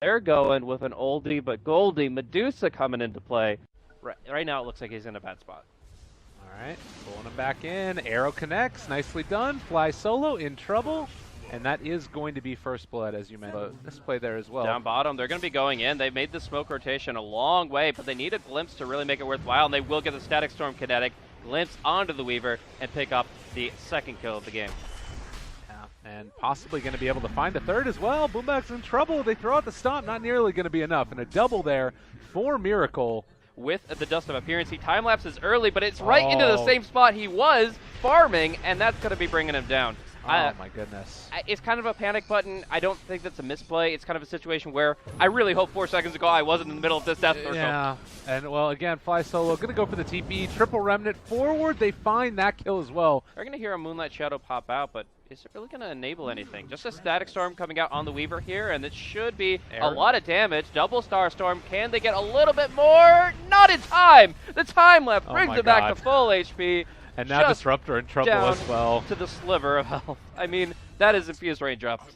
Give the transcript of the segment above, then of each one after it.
They're going with an oldie but goldie Medusa coming into play. Right now it looks like he's in a bad spot. All right, pulling him back in. Arrow connects. Nicely done. Fly solo in trouble. And that is going to be first blood, as you mentioned. This play there as well. Down bottom, they're going to be going in. They've made the smoke rotation a long way, but they need a glimpse to really make it worthwhile, and they will get the Static Storm kinetic glimpse onto the Weaver and pick up the second kill of the game. And possibly going to be able to find a third as well. Boomback's in trouble. They throw out the stomp. Not nearly going to be enough. And a double there for Miracle. With the Dust of Appearance, he time-lapses early, but it's right into the same spot he was farming, and that's going to be bringing him down. Oh, my goodness. It's kind of a panic button. I don't think that's a misplay. It's kind of a situation where I really hope 4 seconds ago I wasn't in the middle of this death circle. Yeah, and well, again, Fly Solo going to go for the TP. Triple Remnant forward. They find that kill as well. They're going to hear a Moonlight Shadow pop out, but is it really going to enable anything? Just a Static Storm coming out on the Weaver here, and it should be a lot of damage. Double Star Storm. Can they get a little bit more? Not in time! The time left brings it back to full HP. And now Disruptor in trouble as well. To the sliver of health. I mean, that is infused raindrop.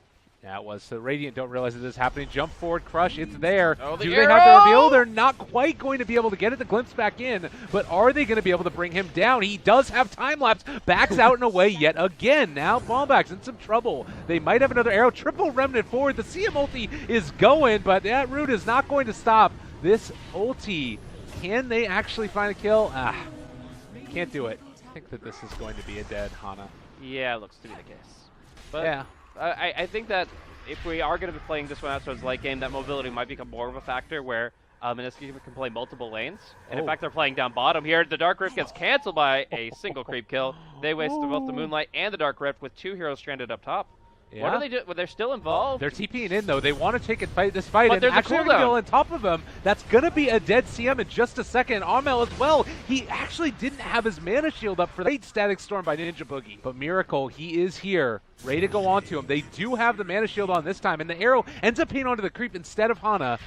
Yeah, it was. So Radiant don't realize that this is happening. Jump forward, Crush, it's there. Oh, Do they have the reveal? They're not quite going to be able to get it, the glimpse back in, but are they going to be able to bring him down? He does have time lapse, backs out and away yet again. Now Bombback's in some trouble. They might have another arrow. Triple Remnant forward. The CM ulti is going, but that route is not going to stop this ulti. Can they actually find a kill? Can't do it. I think that this is going to be a dead Hana. Yeah, it looks to be the case. But yeah. I think that if we are going to be playing this one out towards late game, that mobility might become more of a factor where Mineski can play multiple lanes. And in fact, they're playing down bottom here. The Dark Rift gets canceled by a single creep kill. They wasted both the Moonlight and the Dark Rift with 2 heroes stranded up top. Yeah. What do they do? Well, they're still involved. They're TPing in, though. They want to take this fight, but and actually go on top of him. That's going to be a dead CM in just a second. Armel as well. He actually didn't have his mana shield up for the Static Storm by Ninja Boogie. But Miracle, he is here, ready to go onto him. They do have the mana shield on this time, and the arrow ends up being onto the creep instead of Hana.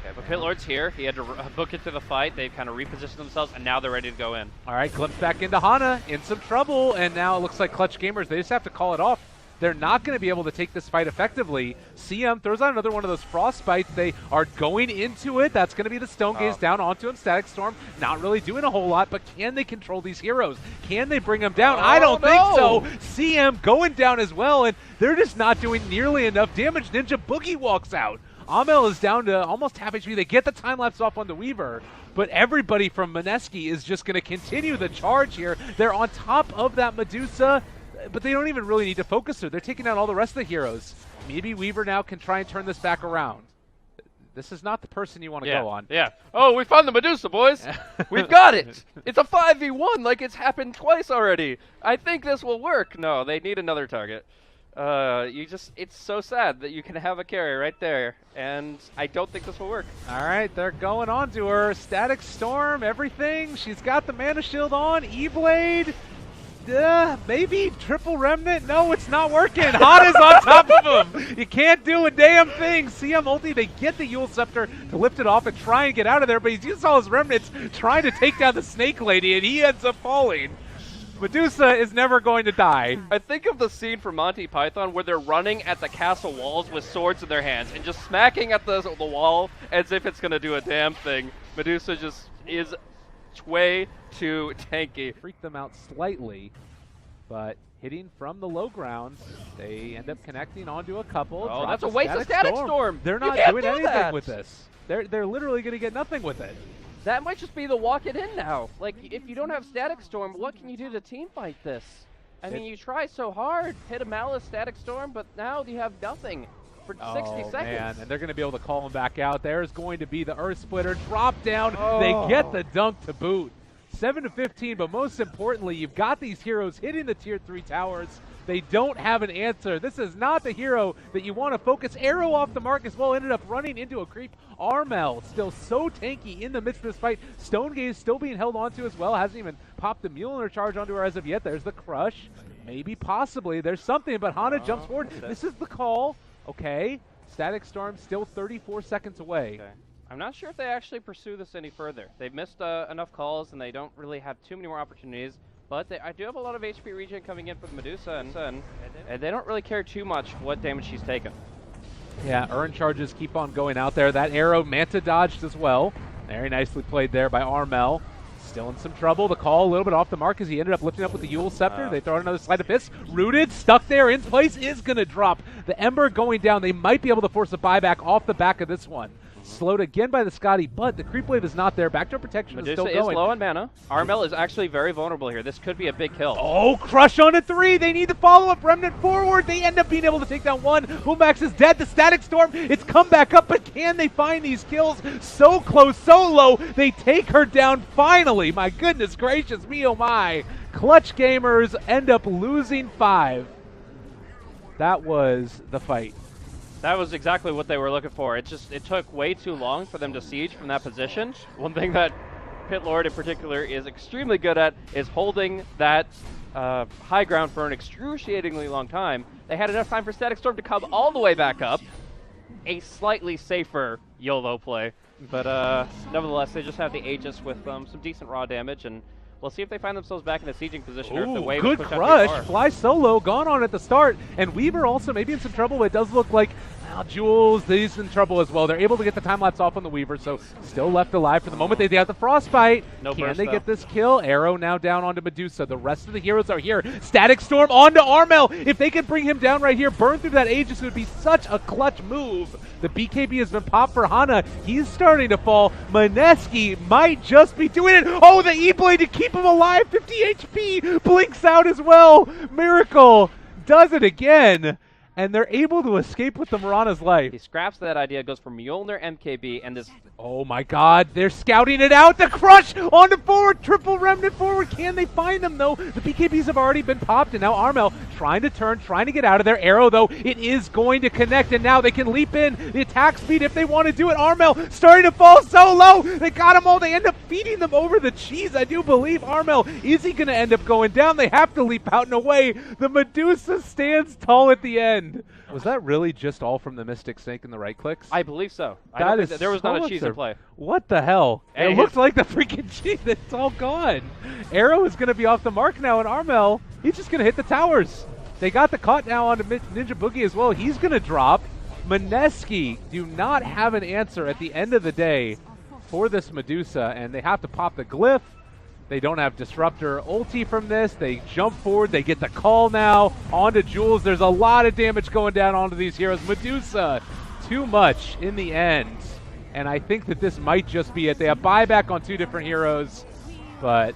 Okay, but Pit Lord's here. He had to book into the fight. They've kind of repositioned themselves, and now they're ready to go in. All right, glimpse back into Hana, in some trouble, and now it looks like Clutch Gamers, they just have to call it off. They're not going to be able to take this fight effectively. CM throws out another one of those frostbites. They are going into it. That's going to be the Stone Gaze down onto him. Static Storm not really doing a whole lot, but can they control these heroes? Can they bring them down? I don't think so. CM going down as well, and they're just not doing nearly enough damage. Ninja Boogie walks out. Amel is down to almost half HP. They get the time lapse off on the Weaver, but everybody from Mineski is just going to continue the charge here. They're on top of that Medusa, but they don't even really need to focus her. They're taking out all the rest of the heroes. Maybe Weaver now can try and turn this back around. This is not the person you want to go on. Yeah. Oh, we found the Medusa, boys. We've got it. It's a 5v1 like it's happened twice already. I think this will work. No, they need another target. It's so sad that you can have a carry right there, and I don't think this will work. All right, they're going on to her. Static Storm, everything. She's got the mana shield on. E-Blade. Maybe Triple Remnant? No, it's not working. Hana's on top of him. You can't do a damn thing. CM ulti, they get the Yule Scepter to lift it off and try and get out of there, but he's used all his remnants trying to take down the Snake Lady, and he ends up falling. Medusa is never going to die. I think of the scene from Monty Python where they're running at the castle walls with swords in their hands and just smacking at the wall as if it's going to do a damn thing. Medusa just is way too tanky. Freak them out slightly, but hitting from the low ground, they end up connecting onto a couple. Oh, that's a waste of Static Storm. They're not doing anything with this. They're literally going to get nothing with it. That might just be the walk it in now. Like, if you don't have Static Storm, what can you do to team fight this? I mean, you try so hard, hit a Malice Static Storm, but now you have nothing for 60 seconds. Man, and they're going to be able to call him back out. There's going to be the Earth Splitter drop down. They get the dunk to boot. 7-15, but most importantly, you've got these heroes hitting the tier 3 towers. They don't have an answer. This is not the hero that you want to focus. Arrow off the mark as well, ended up running into a creep. Armel still so tanky in the midst of this fight. Stone Gaze still being held onto as well. Hasn't even popped the Mjolnir charge onto her as of yet. There's the crush. Maybe, possibly. There's something, but Hana jumps forward. This is the call. Okay. Static Storm still 34 seconds away. Okay. I'm not sure if they actually pursue this any further. They've missed enough calls, and they don't really have too many more opportunities. But I do have a lot of HP regen coming in for the Medusa, and they don't really care too much what damage she's taken. Yeah, Urn charges keep on going out there. That arrow, Manta dodged as well. Very nicely played there by Armel. Still in some trouble. The call a little bit off the mark as he ended up lifting up with the Yule Scepter. They throw out another Sleight of Fist. Rooted, stuck there in place, is going to drop. The Ember going down. They might be able to force a buyback off the back of this one. Slowed again by the Scotty, but the creep wave is not there. Backdoor protection Medusa is still going. is low on mana. Armel is actually very vulnerable here. This could be a big kill. Oh, crush on a 3. They need the follow-up. Remnant forward. They end up being able to take down one. Boombax is dead. The Static Storm, it's come back up, but can they find these kills? So close, so low. They take her down finally. My goodness gracious me, oh my. Clutch Gamers end up losing 5. That was the fight. That was exactly what they were looking for. It took way too long for them to siege from that position. One thing that Pit Lord in particular is extremely good at is holding that high ground for an excruciatingly long time. They had enough time for Static Storm to come all the way back up. A slightly safer YOLO play. But nevertheless, they just have the Aegis with some decent raw damage, and we'll see if they find themselves back in a sieging position. Or if the wave good is pushed out too crush. far. Fly solo, gone on at the start. And Weaver also maybe in some trouble, but it does look like Jules, he's in trouble as well. They're able to get the time lapse off on the Weaver, so still left alive for the moment. They have the Frostbite. No Can burst, they though. get this kill? Arrow now down onto Medusa. The rest of the heroes are here. Static Storm onto Armel. If they can bring him down right here, burn through that Aegis, it would be such a clutch move. The BKB has been popped for Hana. He's starting to fall. Mineski might just be doing it. Oh, the E-Blade to keep him alive. 50 HP. Blinks out as well. Miracle does it again. And they're able to escape with the Mirana's life. He scraps that idea, goes for Mjolnir, MKB, and this... Oh my god, they're scouting it out. The crush on the forward, triple remnant forward. Can they find them though? The BKBs have already been popped, and now Armel trying to turn, trying to get out of there. Arrow though, it is going to connect, and now they can leap in. The attack speed if they want to do it. Armel starting to fall so low. They got them all. They end up feeding them over the cheese. I do believe Armel, is he going to end up going down? They have to leap out and away. The Medusa stands tall at the end. Was that really just all from the Mystic Snake and the right clicks? I believe so. There was not a cheese in play. What the hell? Hey, it looks like the freaking cheese. It's all gone. Arrow is going to be off the mark now, and Armel, he's just going to hit the towers. They got the caught now onto Ninja Boogie as well. He's going to drop. Mineski do not have an answer at the end of the day for this Medusa, and they have to pop the glyph. They don't have Disruptor ulti from this. They jump forward. They get the call now onto Jules. There's a lot of damage going down onto these heroes. Medusa, too much in the end. And I think that this might just be it. They have buyback on 2 different heroes, but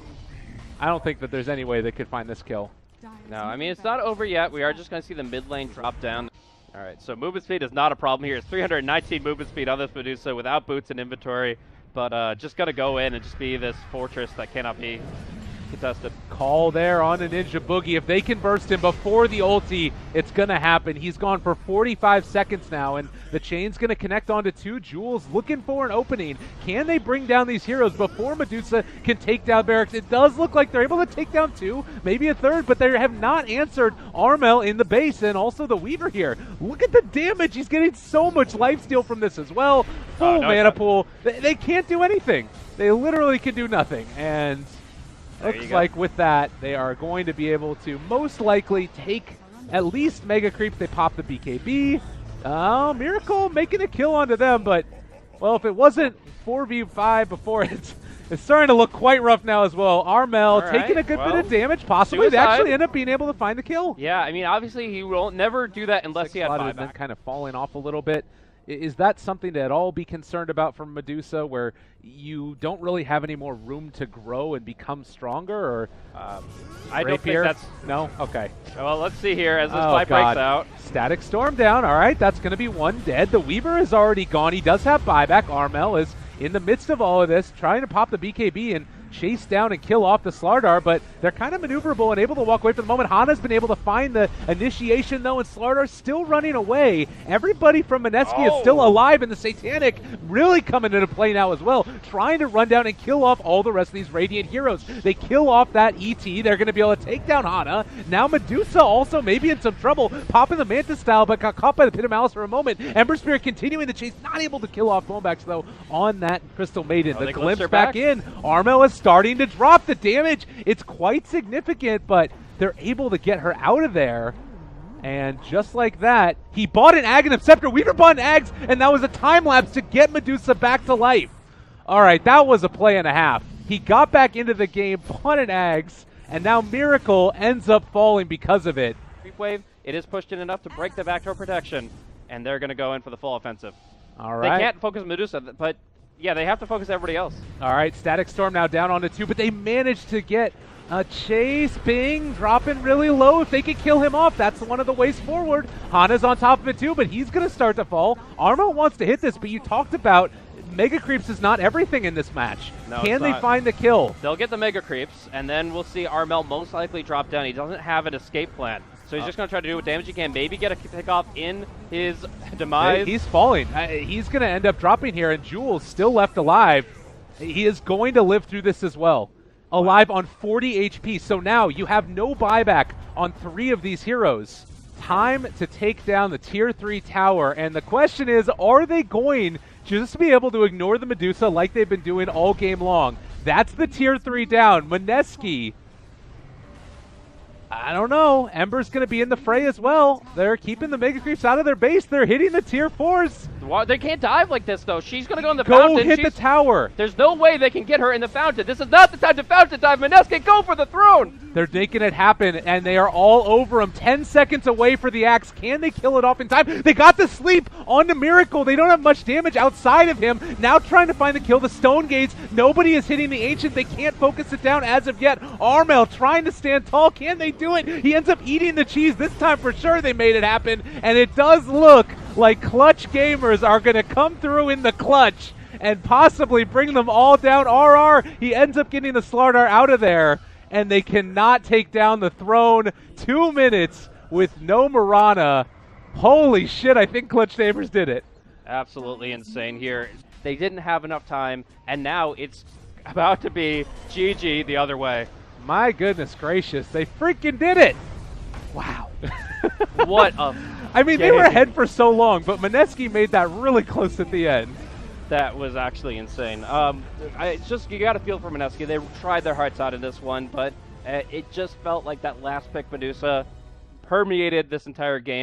I don't think that there's any way they could find this kill. No, I mean, it's not over yet. We are just going to see the mid lane drop down. All right, so movement speed is not a problem here. It's 319 movement speed on this Medusa without boots and inventory. But just got to go in and just be this fortress that cannot be contested. Call there on a Ninja Boogie. If they can burst him before the ulti, it's going to happen. He's gone for 45 seconds now, and the chain's going to connect onto 2. Jules looking for an opening. Can they bring down these heroes before Medusa can take down Barracks? It does look like they're able to take down 2, maybe a 3rd, but they have not answered Armel in the base and also the Weaver here. Look at the damage. He's getting so much lifesteal from this as well. Full mana pool. They can't do anything. They literally can do nothing, and looks like with that, they are going to be able to most likely take at least Mega Creeps. They pop the BKB. Oh, Miracle making a kill onto them, but, well, if it wasn't 4v5 before, it's starting to look quite rough now as well. Armel taking a good bit of damage, possibly. They actually end up being able to find the kill. Yeah, I mean, obviously he will never do that unless he had buyback. Been kind of falling off a little bit. Is that something to at all be concerned about from Medusa, where you don't really have any more room to grow and become stronger? Or I don't think that's... No? Okay. Well, let's see here as this fight breaks out. Static Storm down. All right, that's going to be 1 dead. The Weaver is already gone. He does have buyback. Armel is in the midst of all of this, trying to pop the BKB and chase down and kill off the Slardar, but they're kind of maneuverable and able to walk away for the moment. Hana's been able to find the initiation, though, and Slardar's still running away. Everybody from Mineski is still alive, and the Satanic really coming into play now as well, trying to run down and kill off all the rest of these Radiant heroes. They kill off that ET. They're going to be able to take down Hana. Now Medusa also maybe in some trouble, popping the Manta style, but got caught by the Pit of Malice for a moment. Ember Spirit continuing the chase, not able to kill off Bonebax, though, on that Crystal Maiden. The glimpse back in. Armel is starting to drop the damage. It's quite significant, but they're able to get her out of there. And just like that, he bought an Ag and a Scepter. Weaver bought an Ags, and that was a time lapse to get Medusa back to life. All right, that was a play and a half. He got back into the game, bought an Ags, and now Miracle ends up falling because of it. Creep wave, it is pushed in enough to break the backdoor protection, and they're going to go in for the full offensive. All right. They can't focus Medusa, but yeah, they have to focus everybody else. All right, Static Storm now down onto 2, but they managed to get a chase. Bing dropping really low. If they can kill him off, that's one of the ways forward. Hana's on top of it too, but he's going to start to fall. Armo wants to hit this, but you talked about Mega Creeps is not everything in this match. No, can they find the kill? They'll get the Mega Creeps, and then we'll see Armel most likely drop down. He doesn't have an escape plan. So he's just going to try to do what damage he can, maybe get a pick off in his demise. He's falling. He's going to end up dropping here, and Jules still left alive. He is going to live through this as well. Alive on 40 HP. So now you have no buyback on 3 of these heroes. Time to take down the tier 3 tower. And the question is, are they going just to be able to ignore the Medusa like they've been doing all game long? That's the tier 3 down. Mineski, I don't know. Ember's going to be in the fray as well. They're keeping the Mega Creeps out of their base. They're hitting the tier 4s. They can't dive like this, though. She's going to go in the fountain. Go hit the tower. There's no way they can get her in the fountain. This is not the time to fountain dive. Mineski, go for the throne. They're making it happen, and they are all over him. 10 seconds away for the axe. Can they kill it off in time? They got the sleep on the Miracle. They don't have much damage outside of him. Now trying to find the kill. The Stone Gates. Nobody is hitting the Ancient. They can't focus it down as of yet. Armel trying to stand tall. Can they do it? He ends up eating the cheese. This time for sure they made it happen, and it does look like Clutch Gamers are going to come through in the clutch and possibly bring them all down. RR, he ends up getting the Slardar out of there, and they cannot take down the throne. 2 minutes with no Mirana. Holy shit, I think Clutch Gamers did it. Absolutely insane here. They didn't have enough time, and now it's about to be GG the other way. My goodness gracious, they freaking did it. Wow. What a I mean, they were ahead for so long, but Mineski made that really close at the end. That was actually insane. It's just, you got to feel for Mineski. They tried their hearts out in this one, but it just felt like that last pick Medusa permeated this entire game.